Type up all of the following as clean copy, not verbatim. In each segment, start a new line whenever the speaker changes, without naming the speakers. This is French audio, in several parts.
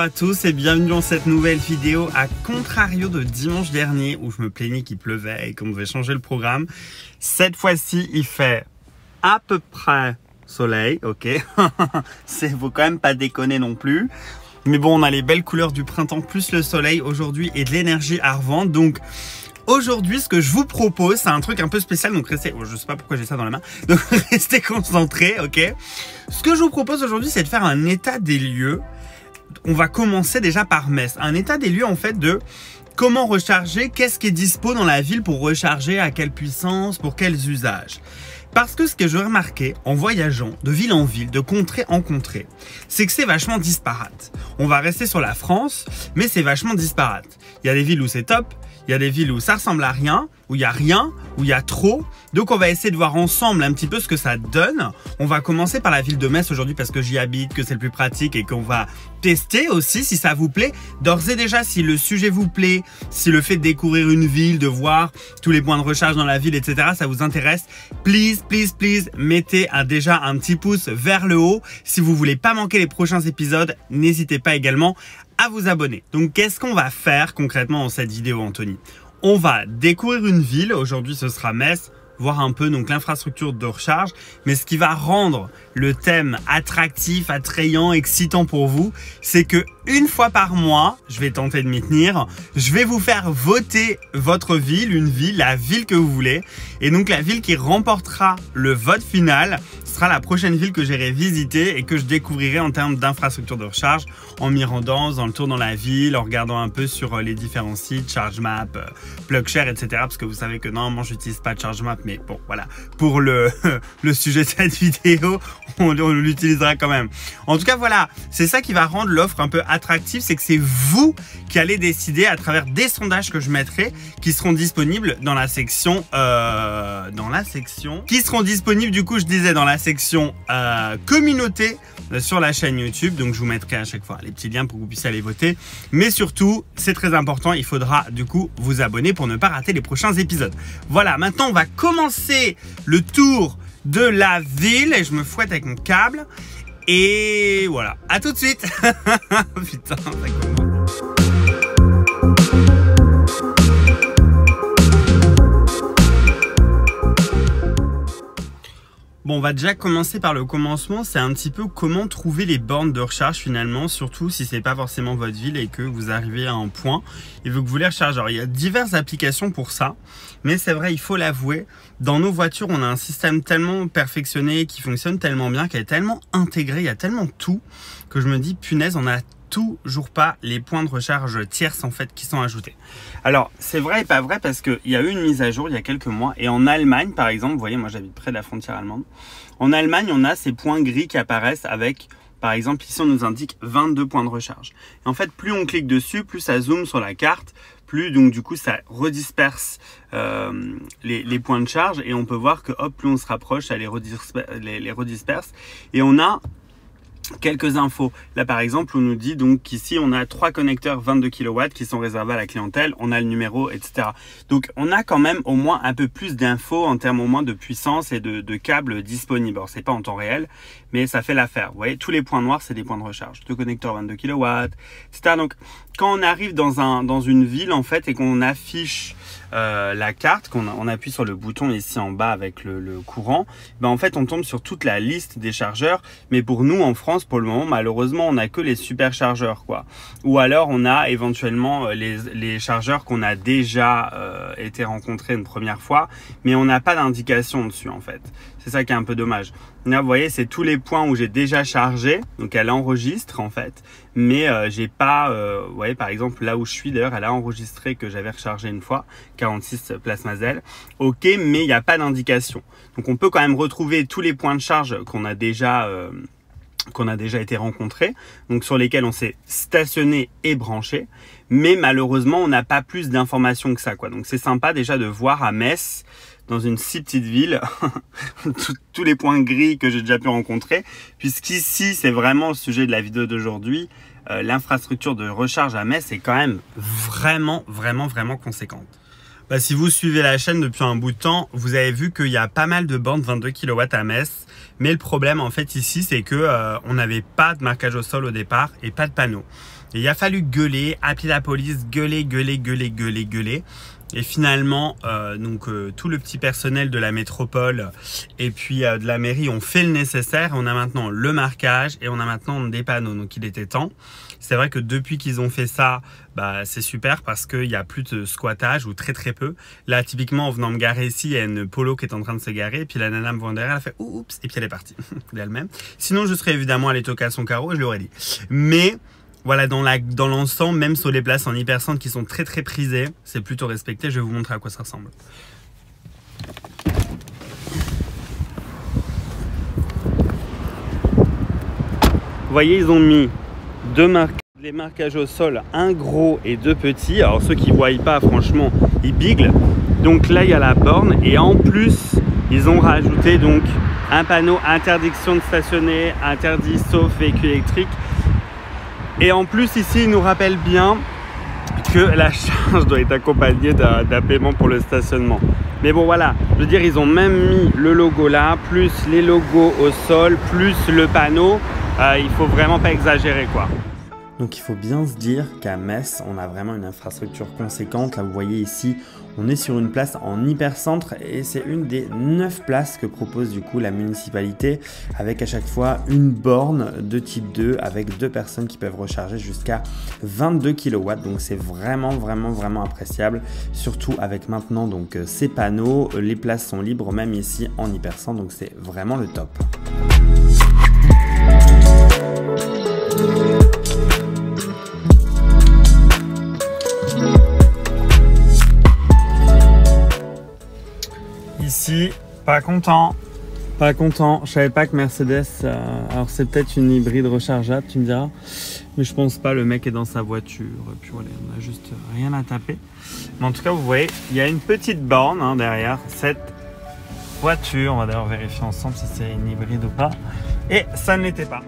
à tous et bienvenue dans cette nouvelle vidéo à contrario de dimanche dernier où je me plaignais qu'il pleuvait et qu'on devait changer le programme. Cette fois-ci, il fait à peu près soleil, ok. Faut quand même pas déconner non plus. Mais bon, on a les belles couleurs du printemps plus le soleil aujourd'hui et de l'énergie à revendre. Donc aujourd'hui, ce que je vous propose, c'est un truc un peu spécial. Donc restez, je sais pas pourquoi j'ai ça dans la main. Donc restez concentrés, ok. Ce que je vous propose aujourd'hui, c'est de faire un état des lieux. On va commencer déjà par Metz. Un état des lieux en fait de comment recharger, qu'est-ce qui est dispo dans la ville pour recharger, à quelle puissance, pour quels usages. Parce que ce que j'ai remarqué en voyageant de ville en ville, de contrée en contrée, c'est que c'est vachement disparate. On va rester sur la France, mais c'est vachement disparate. Il y a des villes où c'est top, il y a des villes où ça ressemble à rien, où il y a rien, où il y a trop. Donc on va essayer de voir ensemble un petit peu ce que ça donne. On va commencer par la ville de Metz aujourd'hui parce que j'y habite, que c'est le plus pratique et qu'on va tester aussi si ça vous plaît. D'ores et déjà, si le sujet vous plaît, si le fait de découvrir une ville, de voir tous les points de recharge dans la ville, etc. ça vous intéresse, please, mettez déjà un petit pouce vers le haut. Si vous voulez pas manquer les prochains épisodes, n'hésitez pas également à vous abonner. Donc qu'est-ce qu'on va faire concrètement dans cette vidéo, Anthony? On va découvrir une ville, aujourd'hui ce sera Metz, voir un peu donc l'infrastructure de recharge, mais ce qui va rendre le thème attractif, attrayant, excitant pour vous, c'est que une fois par mois, je vais tenter de m'y tenir, je vais vous faire voter votre ville, une ville, la ville que vous voulez, et donc la ville qui remportera le vote final sera la prochaine ville que j'irai visiter et que je découvrirai en termes d'infrastructure de recharge en m'y rendant, dans le tour dans la ville, en regardant un peu sur les différents sites, ChargeMap, PlugShare, etc. Parce que vous savez que normalement j'utilise pas de ChargeMap, mais bon voilà, pour le sujet de cette vidéo, on l'utilisera quand même. En tout cas voilà, c'est ça qui va rendre l'offre un peu attractive, c'est que c'est vous qui allez décider à travers des sondages que je mettrai, qui seront disponibles dans la section, qui seront disponibles du coup je disais dans la section communauté sur la chaîne YouTube. Donc je vous mettrai à chaque fois les petits liens pour que vous puissiez aller voter. Mais surtout, c'est très important, il faudra du coup vous abonner pour ne pas rater les prochains épisodes. Voilà, maintenant on va commencer le tour de la ville et je me fouette avec mon câble. Et voilà, à tout de suite. Putain, ça commence. Bon, on va déjà commencer par le commencement, c'est un petit peu comment trouver les bornes de recharge finalement, surtout si c'est pas forcément votre ville et que vous arrivez à un point et que vous voulez recharger. Alors, il y a diverses applications pour ça, mais c'est vrai, il faut l'avouer, dans nos voitures, on a un système tellement perfectionné, qui fonctionne tellement bien, qui est tellement intégré, il y a tellement tout, que je me dis, punaise, on a toujours pas les points de recharge tierces en fait qui sont ajoutés. Alors c'est vrai et pas vrai parce qu'il y a eu une mise à jour il y a quelques mois et en Allemagne par exemple, vous voyez moi j'habite près de la frontière allemande, en Allemagne on a ces points gris qui apparaissent avec par exemple ici on nous indique 22 points de recharge. Et en fait plus on clique dessus, plus ça zoome sur la carte, plus donc du coup ça redisperse les points de charge et on peut voir que hop plus on se rapproche ça les redisperse et on a quelques infos. Là par exemple on nous dit donc qu'ici on a 3 connecteurs 22 kW qui sont réservés à la clientèle, on a le numéro etc. Donc on a quand même au moins un peu plus d'infos en termes au moins de puissance et de câbles disponibles. Alors c'est pas en temps réel mais ça fait l'affaire. Vous voyez tous les points noirs c'est des points de recharge, 2 connecteurs 22 kW etc. Donc quand on arrive dans une ville en fait et qu'on affiche la carte, qu'on appuie sur le bouton ici en bas avec le courant, ben en fait on tombe sur toute la liste des chargeurs, mais pour nous en France pour le moment malheureusement on n'a que les superchargeurs quoi, ou alors on a éventuellement les chargeurs qu'on a déjà été rencontrés une première fois, mais on n'a pas d'indication dessus en fait. C'est ça qui est un peu dommage. Là, vous voyez, c'est tous les points où j'ai déjà chargé. Donc, elle enregistre en fait. Mais j'ai pas, vous voyez, par exemple, là où je suis, d'ailleurs, elle a enregistré que j'avais rechargé une fois, 46 Place Mazel. Ok, mais il n'y a pas d'indication. Donc, on peut quand même retrouver tous les points de charge qu'on a déjà été rencontrés, donc sur lesquels on s'est stationné et branché. Mais malheureusement, on n'a pas plus d'informations que ça, quoi. Donc, c'est sympa déjà de voir à Metz, dans une si petite ville, tous les points gris que j'ai déjà pu rencontrer, puisqu'ici, c'est vraiment le sujet de la vidéo d'aujourd'hui. L'infrastructure de recharge à Metz est quand même vraiment conséquente. Bah, si vous suivez la chaîne depuis un bout de temps, vous avez vu qu'il y a pas mal de bornes 22 kW à Metz. Mais le problème en fait ici, c'est que on n'avait pas de marquage au sol au départ et pas de panneau. il a fallu gueuler, appeler la police, gueuler. Et finalement, tout le petit personnel de la métropole et puis de la mairie ont fait le nécessaire. On a maintenant le marquage et on a maintenant des panneaux. Donc il était temps. C'est vrai que depuis qu'ils ont fait ça, c'est super parce qu'il n'y a plus de squattage ou très peu. Là, typiquement, en venant me garer ici, il y a une polo qui est en train de se garer. Et puis la nana me voit derrière, elle a fait oups, et puis elle est partie d'elle-même. Sinon, je serais évidemment allé toquer à son carreau et je l'aurais dit. Mais voilà, dans l'ensemble, même sur les places en hypercentre qui sont très prisées, c'est plutôt respecté. Je vais vous montrer à quoi ça ressemble. Vous voyez, ils ont mis les marquages au sol, un gros et deux petits. Alors ceux qui ne voient pas, franchement, ils biglent. Donc là, il y a la borne et en plus, ils ont rajouté donc un panneau interdiction de stationner, interdit sauf véhicule électrique. Et en plus ici, il nous rappelle bien que la charge doit être accompagnée d'un paiement pour le stationnement. Mais bon voilà, je veux dire, ils ont même mis le logo là, plus les logos au sol, plus le panneau. Il faut vraiment pas exagérer quoi. Donc il faut bien se dire qu'à Metz, on a vraiment une infrastructure conséquente. Là vous voyez ici, on est sur une place en hypercentre et c'est une des 9 places que propose du coup la municipalité avec à chaque fois une borne de type 2 avec 2 personnes qui peuvent recharger jusqu'à 22 kW. Donc c'est vraiment appréciable, surtout avec maintenant donc ces panneaux. Les places sont libres même ici en hypercentre, donc c'est vraiment le top. Ici, pas content. Je savais pas que Mercedes, alors c'est peut-être une hybride rechargeable, tu me diras, mais je pense pas. Le mec est dans sa voiture, puis voilà, on a juste rien à taper. Mais en tout cas, vous voyez, il y a une petite borne derrière cette voiture. On va d'ailleurs vérifier ensemble si c'est une hybride ou pas. Et ça ne l'était pas.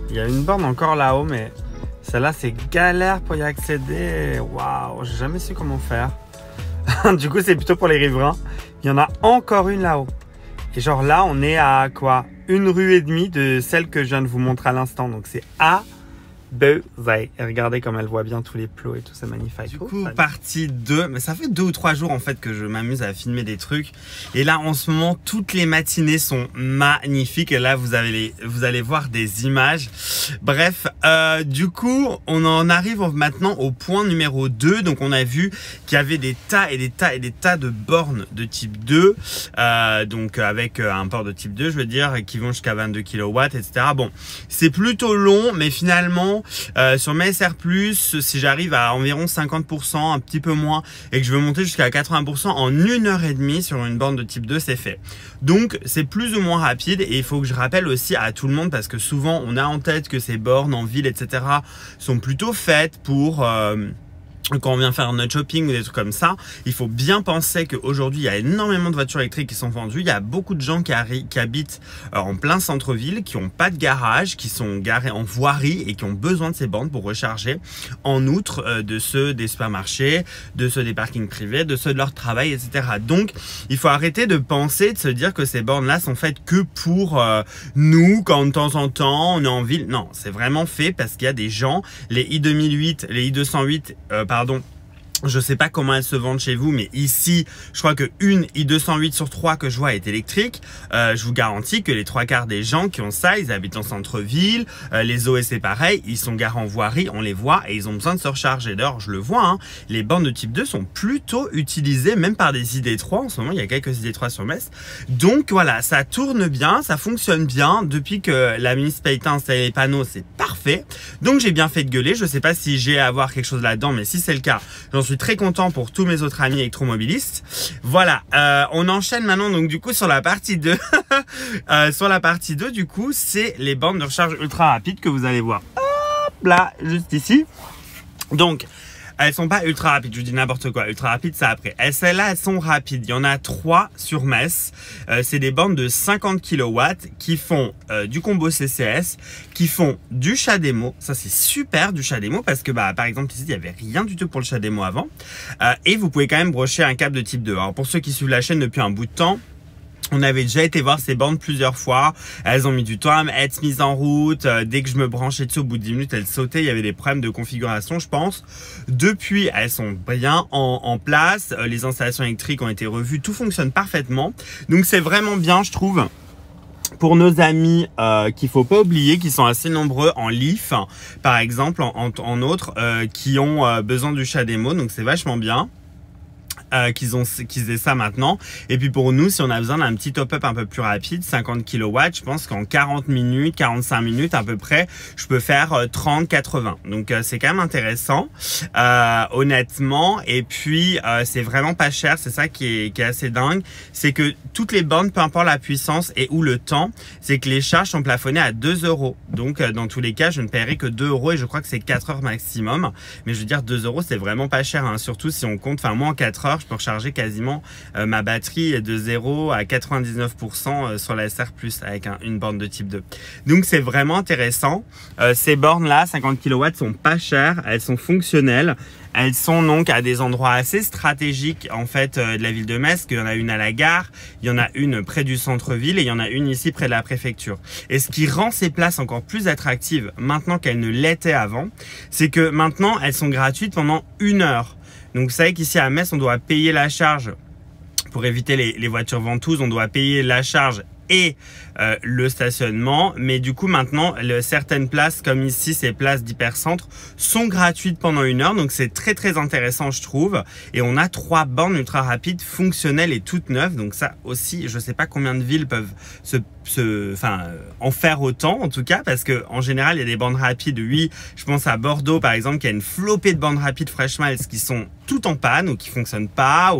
Il y a une borne encore là-haut, mais celle-là, c'est galère pour y accéder. Waouh, j'ai jamais su comment faire. Du coup, c'est plutôt pour les riverains. Il y en a encore une là-haut. Et genre là, on est à quoi? Une rue et demie de celle que je viens de vous montrer à l'instant. Donc c'est A. Et regardez comme elle voit bien tous les plots et tout, c'est magnifique. Du coup, partie 2, mais ça fait 2 ou 3 jours en fait que je m'amuse à filmer des trucs. Et là, en ce moment, toutes les matinées sont magnifiques. Et là, vous allez voir des images. Bref, du coup, on en arrive maintenant au point numéro 2. Donc, on a vu qu'il y avait des tas et des tas de bornes de type 2. Donc, avec un port de type 2, je veux dire, qui vont jusqu'à 22 kW, etc. Bon, c'est plutôt long, mais finalement, sur mes SR+, si j'arrive à environ 50%, un petit peu moins, et que je veux monter jusqu'à 80% en 1h30 sur une borne de type 2, c'est fait. Donc, c'est plus ou moins rapide et il faut que je rappelle aussi à tout le monde parce que souvent, on a en tête que ces bornes en ville, etc. sont plutôt faites pour... quand on vient faire notre shopping ou des trucs comme ça, il faut bien penser qu'aujourd'hui, il y a énormément de voitures électriques qui sont vendues. Il y a beaucoup de gens qui habitent en plein centre-ville, qui n'ont pas de garage, qui sont garés en voirie et qui ont besoin de ces bornes pour recharger. En outre de ceux des supermarchés, de ceux des parkings privés, de ceux de leur travail, etc. Donc, il faut arrêter de penser, de se dire que ces bornes-là sont faites que pour nous, quand de temps en temps, on est en ville. Non, c'est vraiment fait parce qu'il y a des gens, les i2008, les i208, pardon, je sais pas comment elles se vendent chez vous, mais ici, je crois que une i208 sur 3 que je vois est électrique. Je vous garantis que les 3/4 des gens qui ont ça, ils habitent en centre-ville. Les OS c'est pareil, ils sont garés en voirie, on les voit et ils ont besoin de se recharger. D'ailleurs, je le vois, hein, les bornes de type 2 sont plutôt utilisées, même par des ID3. En ce moment, il y a quelques ID3 sur Metz. Donc voilà, ça tourne bien, ça fonctionne bien. Depuis que la municipalité a installé les panneaux, c'est parfait. Donc j'ai bien fait de gueuler. Je sais pas si j'ai à avoir quelque chose là-dedans, mais si c'est le cas, j'en suis très content pour tous mes autres amis électromobilistes. Voilà, on enchaîne maintenant donc du coup sur la partie 2. Sur la partie 2 du coup, c'est les bornes de recharge ultra rapide que vous allez voir. Hop là, juste ici. Donc, Elles sont pas ultra rapides, je vous dis n'importe quoi. Ultra rapides, c'est après. Celles-là, elles sont rapides. Il y en a 3 sur Metz. C'est des bornes de 50 kW qui font du combo CCS, qui font du CHAdeMO. Ça, c'est super du CHAdeMO parce que, par exemple, ici, il n'y avait rien du tout pour le CHAdeMO avant. Et vous pouvez quand même brocher un câble de type 2. Alors, pour ceux qui suivent la chaîne depuis un bout de temps, on avait déjà été voir ces bornes plusieurs fois. Elles ont mis du temps à être mises en route. Dès que je me branchais dessus, au bout de 10 minutes, elles sautaient. Il y avait des problèmes de configuration, je pense. Depuis, elles sont bien en place. Les installations électriques ont été revues. Tout fonctionne parfaitement. Donc, c'est vraiment bien, je trouve, pour nos amis qu'il faut pas oublier, qui sont assez nombreux en Leaf, par exemple, en autres, qui ont besoin du CHAdeMO. Donc, c'est vachement bien. Qu'ils aient ça maintenant. Et puis pour nous, si on a besoin d'un petit top-up un peu plus rapide, 50 kW, je pense qu'en 40 minutes, 45 minutes à peu près, je peux faire 30-80. Donc c'est quand même intéressant, honnêtement. Et puis c'est vraiment pas cher, c'est ça qui est assez dingue. C'est que toutes les bornes, peu importe la puissance et ou le temps, c'est que les charges sont plafonnées à 2 €. Donc dans tous les cas, je ne paierai que 2 € et je crois que c'est 4 heures maximum. Mais je veux dire, 2 € c'est vraiment pas cher, hein. Surtout si on compte, enfin moi en 4 heures, je peux recharger quasiment ma batterie de 0 à 99% sur la SR+, avec une borne de type 2. Donc c'est vraiment intéressant. Ces bornes là, 50 kW, sont pas chères, elles sont fonctionnelles. Elles sont donc à des endroits assez stratégiques en fait de la ville de Metz. Il y en a une à la gare, il y en a une près du centre-ville et il y en a une ici près de la préfecture. Et ce qui rend ces places encore plus attractives maintenant qu'elles ne l'étaient avant, c'est que maintenant elles sont gratuites pendant 1 heure. Donc vous savez qu'ici à Metz, on doit payer la charge pour éviter les voitures ventouses, on doit payer la charge et le stationnement. Mais du coup maintenant, certaines places comme ici, ces places d'hypercentre sont gratuites pendant 1 heure. Donc c'est très très intéressant, je trouve. Et on a 3 bornes ultra rapides fonctionnelles et toutes neuves. Donc ça aussi, je sais pas combien de villes peuvent en faire autant en tout cas, parce que en général il y a des bornes rapides. Oui, je pense à Bordeaux par exemple, qui a une flopée de bornes rapides Fresh Miles qui sont toutes en panne ou qui fonctionnent pas,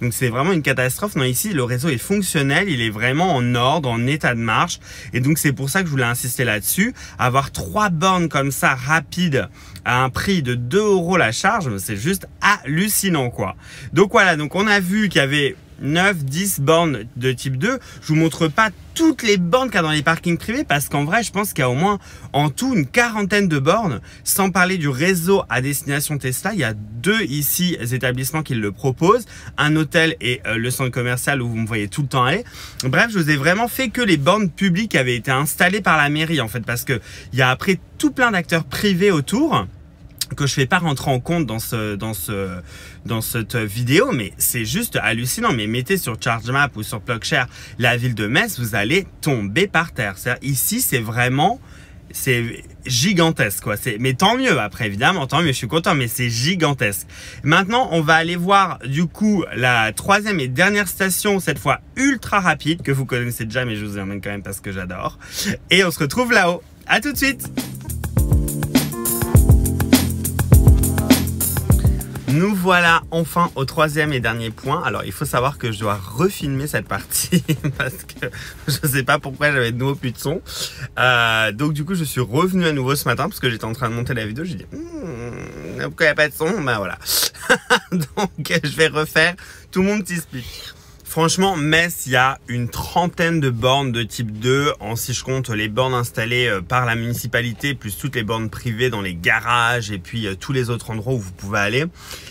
donc c'est vraiment une catastrophe. Non, ici le réseau est fonctionnel, il est vraiment en ordre, en état de marche, et donc c'est pour ça que je voulais insister là-dessus. Avoir 3 bornes comme ça rapides à un prix de 2 € la charge, c'est juste hallucinant quoi. Donc voilà, donc on a vu qu'il y avait 9-10 bornes de type 2. Je vous montre pas toutes les bornes qu'il y a dans les parkings privés parce qu'en vrai, je pense qu'il y a au moins en tout une quarantaine de bornes, sans parler du réseau à destination Tesla. Il y a 2 ici établissements qui le proposent, un hôtel et le centre commercial où vous me voyez tout le temps aller. Bref, je vous ai vraiment fait que les bornes publiques qui avaient été installées par la mairie en fait, parce que il y a après tout plein d'acteurs privés autour que je fais pas rentrer en compte dans cette vidéo, mais c'est juste hallucinant. Mais mettez sur ChargeMap ou sur PlugShare la ville de Metz, vous allez tomber par terre. Ici, c'est vraiment, c'est gigantesque quoi. Mais tant mieux, après évidemment, tant mieux, je suis content, mais c'est gigantesque. Maintenant, on va aller voir du coup la 3e et dernière station, cette fois ultra rapide, que vous connaissez déjà, mais je vous y emmène quand même parce que j'adore. Et on se retrouve là-haut. À tout de suite. Nous voilà enfin au 3e et dernier point. Alors il faut savoir que je dois refilmer cette partie parce que je sais pas pourquoi j'avais de nouveau plus de son. Donc du coup je suis revenu à nouveau ce matin parce que j'étais en train de monter la vidéo. J'ai dit pourquoi il n'y a pas de son, ben voilà. Donc je vais refaire tout mon petit speech. Franchement, Metz, il y a une trentaine de bornes de type 2, si je compte les bornes installées par la municipalité, plus toutes les bornes privées dans les garages et puis tous les autres endroits où vous pouvez aller.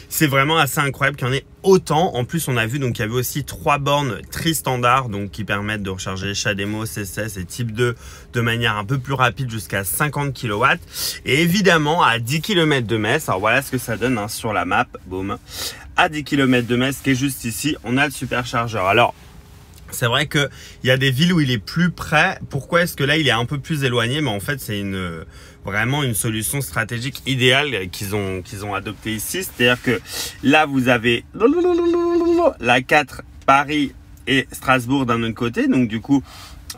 C'est vraiment assez incroyable qu'il y en ait autant. En plus, on a vu donc il y avait aussi 3 bornes tri-standard, donc qui permettent de recharger CHAdeMO, CCS et type 2 de manière un peu plus rapide jusqu'à 50 kW. Et évidemment, à 10 km de Metz, alors voilà ce que ça donne sur la map, boum. À 10 km de Metz, qui est juste ici, on a le superchargeur. Alors, c'est vrai qu'il y a des villes où il est plus près. Pourquoi est-ce que là, il est un peu plus éloigné? Mais en fait, c'est vraiment une solution stratégique idéale qu'ils ont adoptée ici. C'est-à-dire que là, vous avez la 4 Paris et Strasbourg d'un autre côté. Donc, du coup,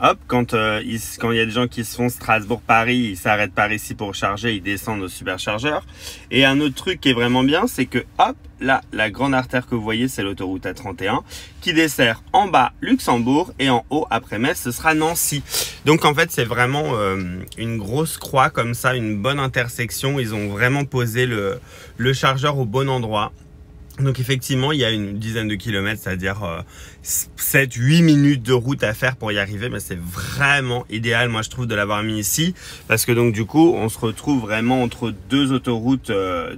hop, quand il y a des gens qui se font Strasbourg-Paris, ils s'arrêtent par ici pour charger, ils descendent au superchargeur. Et un autre truc qui est vraiment bien, c'est que hop, là, la grande artère que vous voyez, c'est l'autoroute A31 qui dessert en bas Luxembourg et en haut, après Metz, ce sera Nancy. Donc en fait, c'est vraiment une grosse croix comme ça, une bonne intersection. Ils ont vraiment posé le chargeur au bon endroit. Donc effectivement, il y a une dizaine de kilomètres, c'est-à-dire 7-8 minutes de route à faire pour y arriver, mais c'est vraiment idéal, moi je trouve, de l'avoir mis ici, parce que donc du coup, on se retrouve vraiment entre deux autoroutes,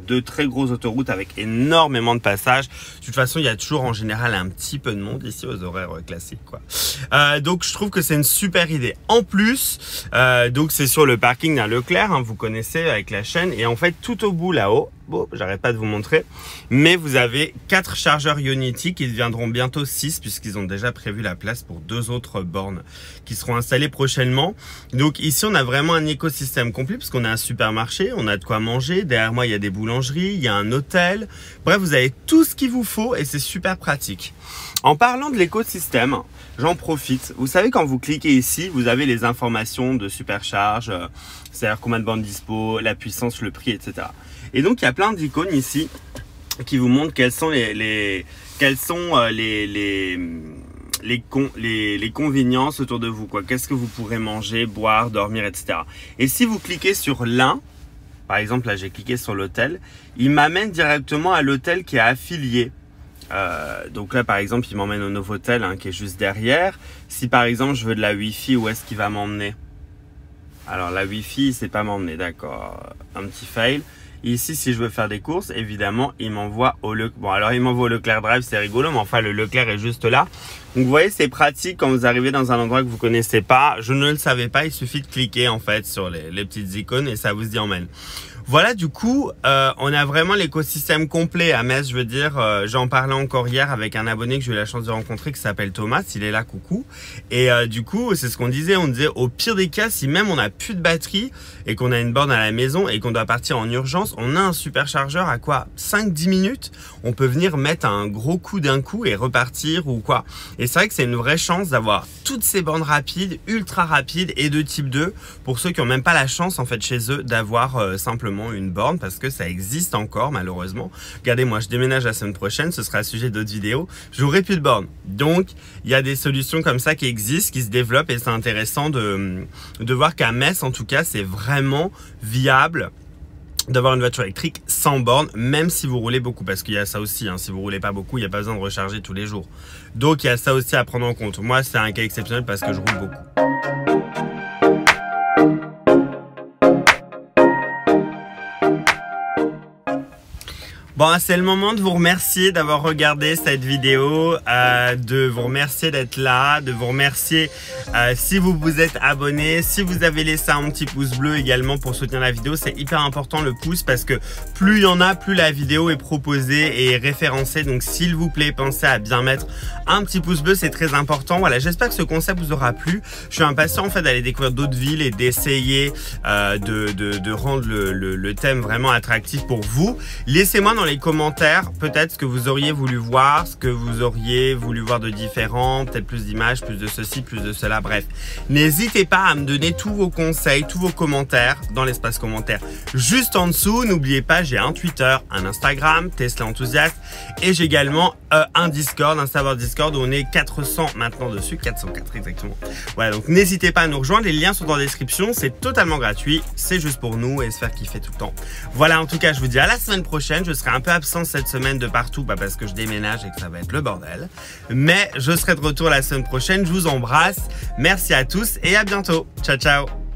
deux très grosses autoroutes avec énormément de passages. De toute façon, il y a toujours en général un petit peu de monde ici aux horaires classiques, quoi. Donc je trouve que c'est une super idée. En plus, donc c'est sur le parking d'un Leclerc, hein, vous connaissez avec la chaîne, et en fait tout au bout là-haut, bon, j'arrête pas de vous montrer, mais vous avez 4 chargeurs Ionity qui deviendront bientôt 6 puisqu'ils ont déjà prévu la place pour 2 autres bornes qui seront installées prochainement. Donc ici, on a vraiment un écosystème complet parce qu'on a un supermarché, on a de quoi manger. Derrière moi, il y a des boulangeries, il y a un hôtel. Bref, vous avez tout ce qu'il vous faut et c'est super pratique. En parlant de l'écosystème, j'en profite. Vous savez, quand vous cliquez ici, vous avez les informations de supercharge, c'est-à-dire combien de bandes dispo, la puissance, le prix, etc. Et donc, il y a plein d'icônes ici qui vous montrent quelles sont les conveniences autour de vous, quoi. Qu'est-ce que vous pourrez manger, boire, dormir, etc. Et si vous cliquez sur l'un, par exemple, là, j'ai cliqué sur l'hôtel, il m'amène directement à l'hôtel qui est affilié. Donc là, par exemple, il m'emmène au Novotel, hein, qui est juste derrière. Si, par exemple, je veux de la Wi-Fi, où est-ce qu'il va m'emmener? Alors, la Wi-Fi, il sait pas m'emmener, d'accord. Un petit fail. Ici, si je veux faire des courses, évidemment, il m'envoie au Leclerc. Bon, alors il m'envoie au Leclerc Drive, c'est rigolo, mais enfin, le Leclerc est juste là. Donc, vous voyez, c'est pratique quand vous arrivez dans un endroit que vous connaissez pas. Je ne le savais pas, il suffit de cliquer, en fait, sur les petites icônes et ça vous y emmène. Voilà, du coup, on a vraiment l'écosystème complet à Metz, je veux dire. J'en parlais encore hier avec un abonné que j'ai eu la chance de rencontrer qui s'appelle Thomas, il est là, coucou. Et du coup, c'est ce qu'on disait, au pire des cas, si même on n'a plus de batterie et qu'on a une borne à la maison et qu'on doit partir en urgence, on a un superchargeur à quoi 5-10 minutes, on peut venir mettre un gros coup d'un coup et repartir ou quoi. Et c'est vrai que c'est une vraie chance d'avoir toutes ces bornes rapides, ultra rapides et de type 2 pour ceux qui n'ont même pas la chance en fait chez eux d'avoir simplement une borne, parce que ça existe encore malheureusement. Regardez, moi je déménage la semaine prochaine, ce sera le sujet d'autres vidéos, j'aurai plus de borne. Donc il y a des solutions comme ça qui existent, qui se développent et c'est intéressant de voir qu'à Metz en tout cas c'est vraiment viable d'avoir une voiture électrique sans borne, même si vous roulez beaucoup, parce qu'il y a ça aussi, hein, si vous roulez pas beaucoup, il n'y a pas besoin de recharger tous les jours. Donc il y a ça aussi à prendre en compte. Moi c'est un cas exceptionnel parce que je roule beaucoup. Bon, c'est le moment de vous remercier d'avoir regardé cette vidéo, de vous remercier d'être là, de vous remercier si vous vous êtes abonné, si vous avez laissé un petit pouce bleu également pour soutenir la vidéo. C'est hyper important le pouce parce que plus il y en a, plus la vidéo est proposée et référencée. Donc s'il vous plaît, pensez à bien mettre un petit pouce bleu, c'est très important. Voilà, j'espère que ce concept vous aura plu. Je suis impatient en fait d'aller découvrir d'autres villes et d'essayer de rendre le thème vraiment attractif pour vous. Laissez-moi dans les commentaires peut-être ce que vous auriez voulu voir, ce que vous auriez voulu voir de différent, peut-être plus d'images, plus de ceci, plus de cela, bref. N'hésitez pas à me donner tous vos conseils, tous vos commentaires dans l'espace commentaire juste en dessous. N'oubliez pas, j'ai un Twitter, un Instagram, Tesla Enthousiaste, et j'ai également un Discord, un serveur Discord où on est 400 maintenant dessus, 404 exactement. Voilà, donc n'hésitez pas à nous rejoindre, les liens sont dans la description, c'est totalement gratuit, c'est juste pour nous et se faire kiffer tout le temps. Voilà, en tout cas, je vous dis à la semaine prochaine. Je serai un peu absent cette semaine de partout, parce que je déménage et que ça va être le bordel. Mais je serai de retour la semaine prochaine. Je vous embrasse. Merci à tous et à bientôt. Ciao, ciao.